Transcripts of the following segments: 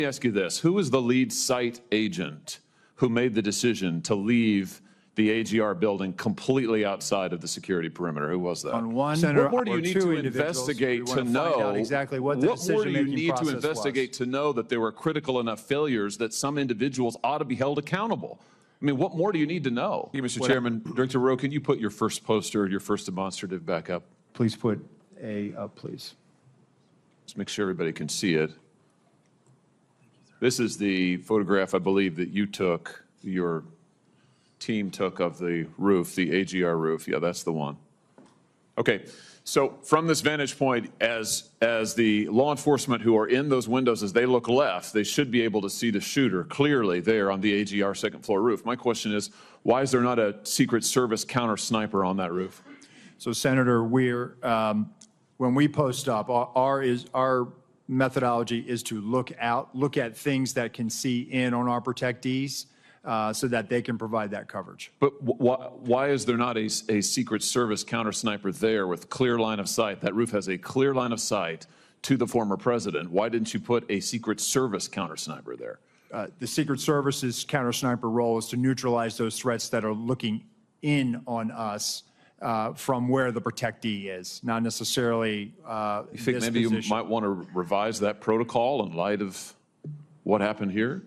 me ask you this. Who was the lead site agent who made the decision to leave the AGR building completely outside of the security perimeter? Who was that? On one Senator, what more do or you need two to individuals, investigate we to want to find know out exactly what the decision-making need to process investigate was. to know that there were critical enough failures that some individuals ought to be held accountable? I mean, what more do you need to know? Mr. Chairman, Director Rowe, can you put your first poster, your first demonstrative back up? Please put A up, please. Let's make sure everybody can see it. This is the photograph, I believe, that you took, your team took of the roof, the AGR roof. Yeah, that's the one. Okay, so from this vantage point, as the law enforcement who are in those windows, as they look left, they should be able to see the shooter clearly there on the AGR second floor roof. My question is, why is there not a Secret Service counter sniper on that roof? So, Senator, when we post up, our methodology is to look at things that can see in on our protectees so that they can provide that coverage. But why is there not a Secret Service counter sniper there with clear line of sight? That roof has a clear line of sight to the former president. Why didn't you put a Secret Service counter sniper there? The Secret Service's counter sniper role is to neutralize those threats that are looking in on us from where the protectee is, not necessarily You think maybe you might want to revise that protocol in light of what happened here?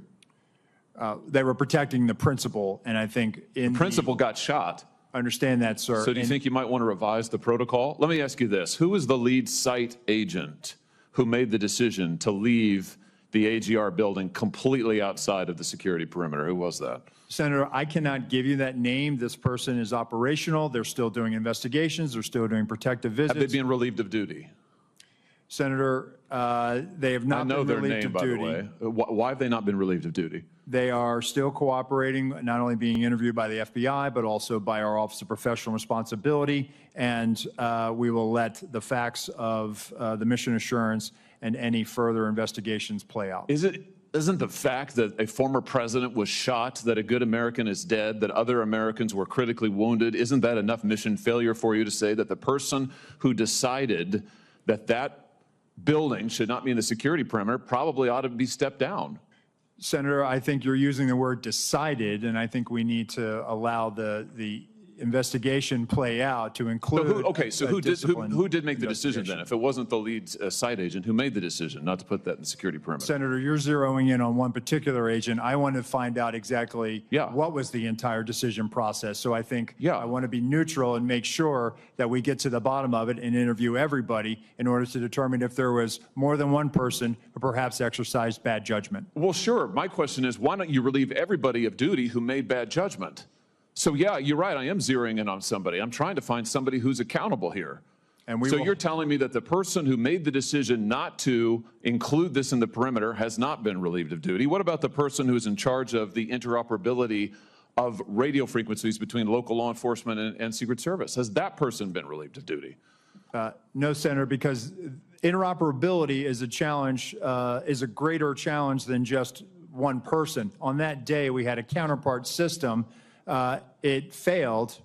They were protecting the principal, and I think the principal got shot. I understand that, sir. So do you think you might want to revise the protocol? Let me ask you this. Who was the lead site agent who made the decision to leave the AGR building completely outside of the security perimeter? Who was that? Senator, I cannot give you that name. This person is operational. They're still doing investigations. They're still doing protective visits. Have they been relieved of duty? Senator, they have not been relieved of duty. I know their name, by the way. Why have they not been relieved of duty? They are still cooperating, not only being interviewed by the FBI, but also by our Office of Professional Responsibility. And we will let the facts of the mission assurance and any further investigations play out. Isn't the fact that a former president was shot, that a good American is dead, that other Americans were critically wounded, isn't that enough mission failure for you to say that the person who decided that that building should not be in the security perimeter probably ought to be stepped down? Senator, I think you're using the word decided, and I think we need to allow the investigation play out to include. So who did make the decision then? If it wasn't the lead site agent, who made the decision not to put that in the security perimeter? Senator, you're zeroing in on one particular agent. I want to find out exactly what was the entire decision process. So I think I want to be neutral and make sure that we get to the bottom of it and interview everybody in order to determine if there was more than one person who perhaps exercised bad judgment. Well, sure. My question is, why don't you relieve everybody of duty who made bad judgment? So yeah, you're right. I am zeroing in on somebody. I'm trying to find somebody who's accountable here. And so you're telling me that the person who made the decision not to include this in the perimeter has not been relieved of duty. What about the person who's in charge of the interoperability of radio frequencies between local law enforcement and Secret Service? Has that person been relieved of duty? No, Senator, because interoperability is a challenge, is a greater challenge than just one person. On that day, we had a counterpart system. It failed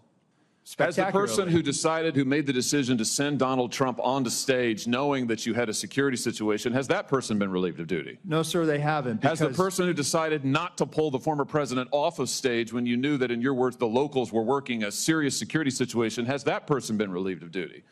As the person who made the decision to send Donald Trump onto stage knowing that you had a security situation, has that person been relieved of duty? No, sir, they haven't. Has the person who decided not to pull the former president off of stage when you knew that, in your words, the locals were working a serious security situation, has that person been relieved of duty?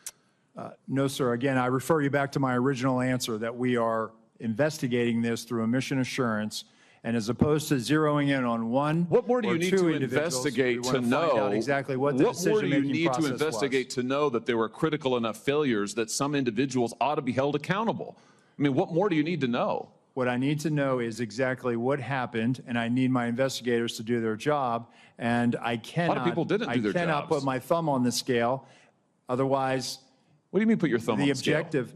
No, sir. Again, I refer you back to my original answer that we are investigating this through a mission assurance. And as opposed to zeroing in on one, what more do you need to investigate to know exactly what the decision-making process was? What more do you need to investigate to know that there were critical enough failures that some individuals ought to be held accountable? I mean, what more do you need to know? What I need to know is exactly what happened, and I need my investigators to do their job. And I cannot. A lot of people didn't do their jobs. I cannot put my thumb on the scale. Otherwise, what do you mean put your thumb on the scale?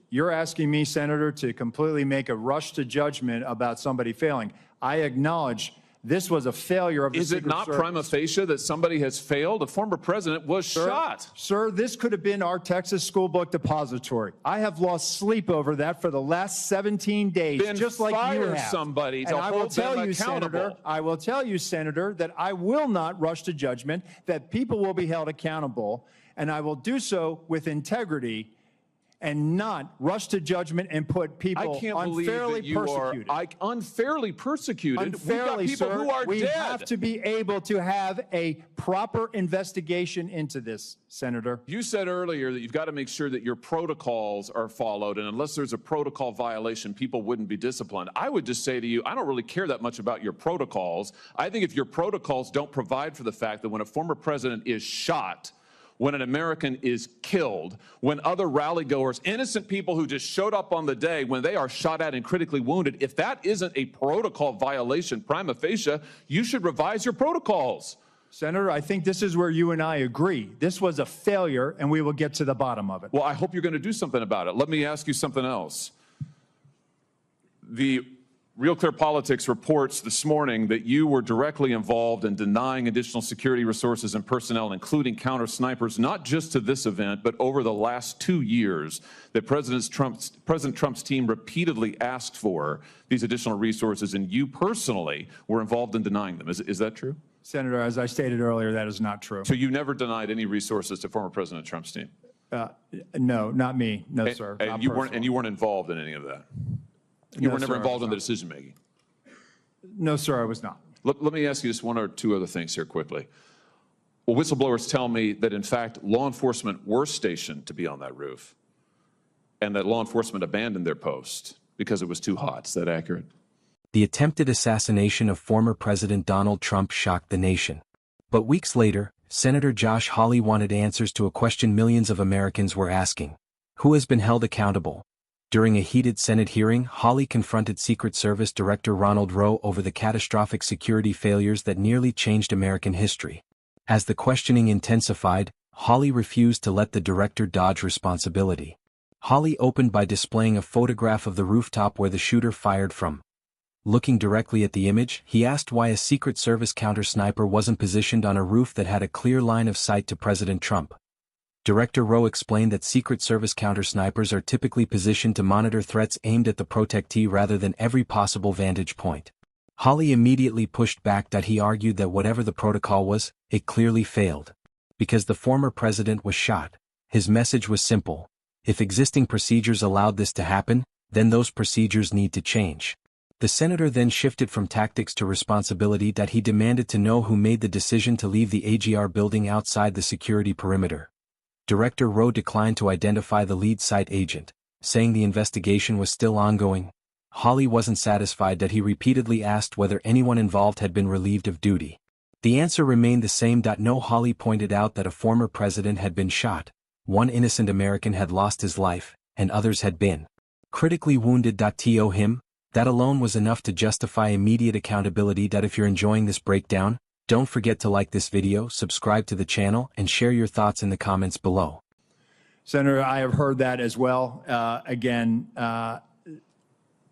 You're asking me, Senator, to completely make a rush to judgment about somebody failing. I acknowledge this was a failure of the Secret Service. Is it not prima facie that somebody has failed? A former president was shot. Sir, this could have been our Texas school book depository. I have lost sleep over that for the last 17 days, just like you have. Somebody to and hold them accountable. I will tell you, Senator, that I will not rush to judgment, that people will be held accountable, and I will do so with integrity. and not rush to judgment and put people I can't believe unfairly that you persecuted. are unfairly persecuted. Unfairly, We've got people sir, who are we dead. have to be able to have a proper investigation into this, Senator. You said earlier that you've got to make sure that your protocols are followed, and unless there's a protocol violation, people wouldn't be disciplined. I would just say to you, I don't really care that much about your protocols. I think if your protocols don't provide for the fact that when a former president is shot, when an American is killed, when other rally-goers, innocent people who just showed up on the day, when they are shot at and critically wounded, if that isn't a protocol violation prima facie, you should revise your protocols. Senator, I think this is where you and I agree. This was a failure, and we will get to the bottom of it. Well, I hope you're going to do something about it. Let me ask you something else. The Real Clear Politics reports this morning that you were directly involved in denying additional security resources and personnel, including counter snipers, not just to this event, but over the last 2 years, that President Trump's team repeatedly asked for these additional resources, and you personally were involved in denying them. Is that true? Senator, as I stated earlier, that is not true. So you never denied any resources to former President Trump's team? No, not me. No, sir. And you weren't involved in any of that? You were never involved in the decision-making? No, sir, I was not. Let me ask you just one or two other things here quickly. Well, whistleblowers tell me that, in fact, law enforcement were stationed to be on that roof and that law enforcement abandoned their post because it was too hot. Is that accurate? The attempted assassination of former President Donald Trump shocked the nation. But weeks later, Senator Josh Hawley wanted answers to a question millions of Americans were asking. Who has been held accountable? During a heated Senate hearing, Hawley confronted Secret Service Director Ronald Rowe over the catastrophic security failures that nearly changed American history. As the questioning intensified, Hawley refused to let the director dodge responsibility. Hawley opened by displaying a photograph of the rooftop where the shooter fired from. Looking directly at the image, he asked why a Secret Service counter-sniper wasn't positioned on a roof that had a clear line of sight to President Trump. Director Rowe explained that Secret Service counter-snipers are typically positioned to monitor threats aimed at the protectee rather than every possible vantage point. Hawley immediately pushed back that he argued that whatever the protocol was, it clearly failed. Because the former president was shot, his message was simple. If existing procedures allowed this to happen, then those procedures need to change. The senator then shifted from tactics to responsibility that he demanded to know who made the decision to leave the AGR building outside the security perimeter. Director Rowe declined to identify the lead site agent, saying the investigation was still ongoing. Hawley wasn't satisfied that he repeatedly asked whether anyone involved had been relieved of duty. The answer remained the same. No, Hawley pointed out that a former president had been shot, one innocent American had lost his life, and others had been critically wounded. To him, that alone was enough to justify immediate accountability. If you're enjoying this breakdown, don't forget to like this video, subscribe to the channel, and share your thoughts in the comments below. Senator, I have heard that as well.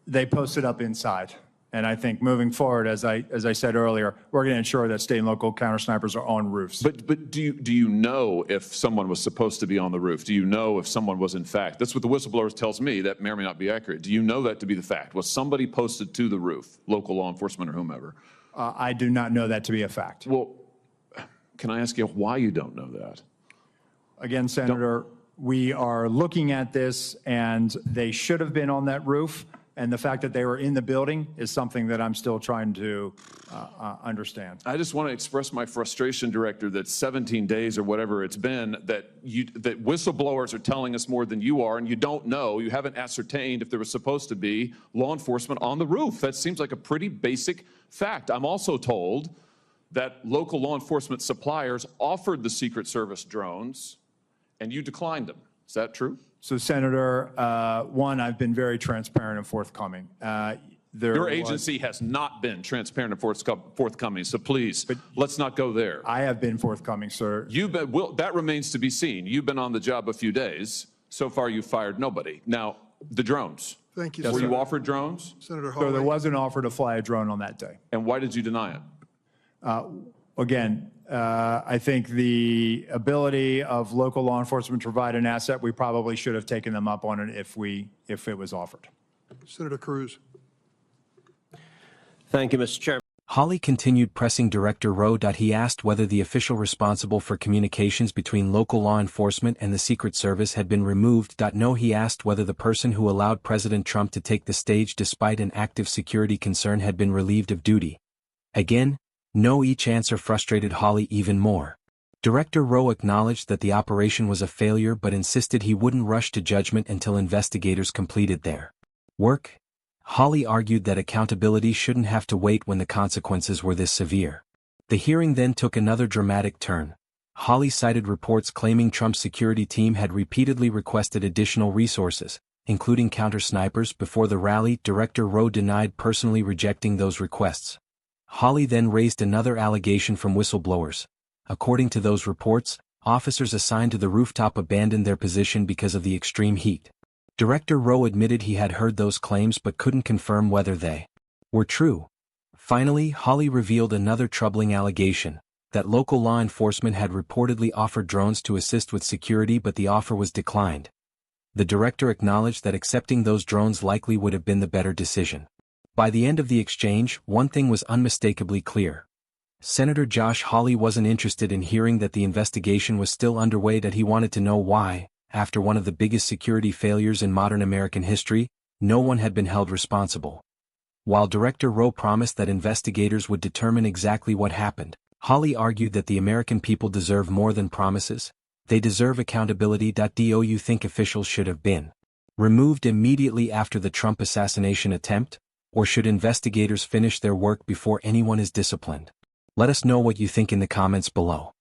They posted up inside. And I think moving forward, as I said earlier, we're going to ensure that state and local counter-snipers are on roofs. But do you know if someone was supposed to be on the roof? Do you know if someone was in fact? That's what the whistleblower tells me. That may or may not be accurate. Do you know that to be the fact? Was somebody posted to the roof, local law enforcement or whomever? I do not know that to be a fact. Well, can I ask you why you don't know that? Again, Senator, we are looking at this, and they should have been on that roof. And the fact that they were in the building is something that I'm still trying to understand. I just want to express my frustration, Director, that 17 days or whatever it's been, that whistleblowers are telling us more than you are, and you don't know, you haven't ascertained if there was supposed to be law enforcement on the roof. That seems like a pretty basic fact. I'm also told that local law enforcement suppliers offered the Secret Service drones, and you declined them. Is that true? So, Senator, one, I've been very transparent and forthcoming. Your agency has not been transparent and forthcoming, so please, let's not go there. I have been forthcoming, sir. That remains to be seen. You've been on the job a few days. So far, you've fired nobody. Now, the drones. Thank you, Were sir. you offered drones? Senator Hawley. So there was an offer to fly a drone on that day. And why did you deny it? Again, I think the ability of local law enforcement to provide an asset, we probably should have taken them up on it if it was offered. Senator Cruz. Thank you, Mr. Chairman. Hawley continued pressing Director Rowe. He asked whether the official responsible for communications between local law enforcement and the Secret Service had been removed. No, he asked whether the person who allowed President Trump to take the stage despite an active security concern had been relieved of duty. Again, no. Each answer frustrated Hawley even more. Director Rowe acknowledged that the operation was a failure but insisted he wouldn't rush to judgment until investigators completed their work. Hawley argued that accountability shouldn't have to wait when the consequences were this severe. The hearing then took another dramatic turn. Hawley cited reports claiming Trump's security team had repeatedly requested additional resources, including counter-snipers, before the rally. Director Rowe denied personally rejecting those requests. Hawley then raised another allegation from whistleblowers. According to those reports, officers assigned to the rooftop abandoned their position because of the extreme heat. Director Rowe admitted he had heard those claims but couldn't confirm whether they were true. Finally, Hawley revealed another troubling allegation, that local law enforcement had reportedly offered drones to assist with security, but the offer was declined. The director acknowledged that accepting those drones likely would have been the better decision. By the end of the exchange, one thing was unmistakably clear. Senator Josh Hawley wasn't interested in hearing that the investigation was still underway, that he wanted to know why, after one of the biggest security failures in modern American history, no one had been held responsible. While Director Rowe promised that investigators would determine exactly what happened, Hawley argued that the American people deserve more than promises. They deserve accountability. Do you think officials should have been removed immediately after the Trump assassination attempt, or should investigators finish their work before anyone is disciplined? Let us know what you think in the comments below.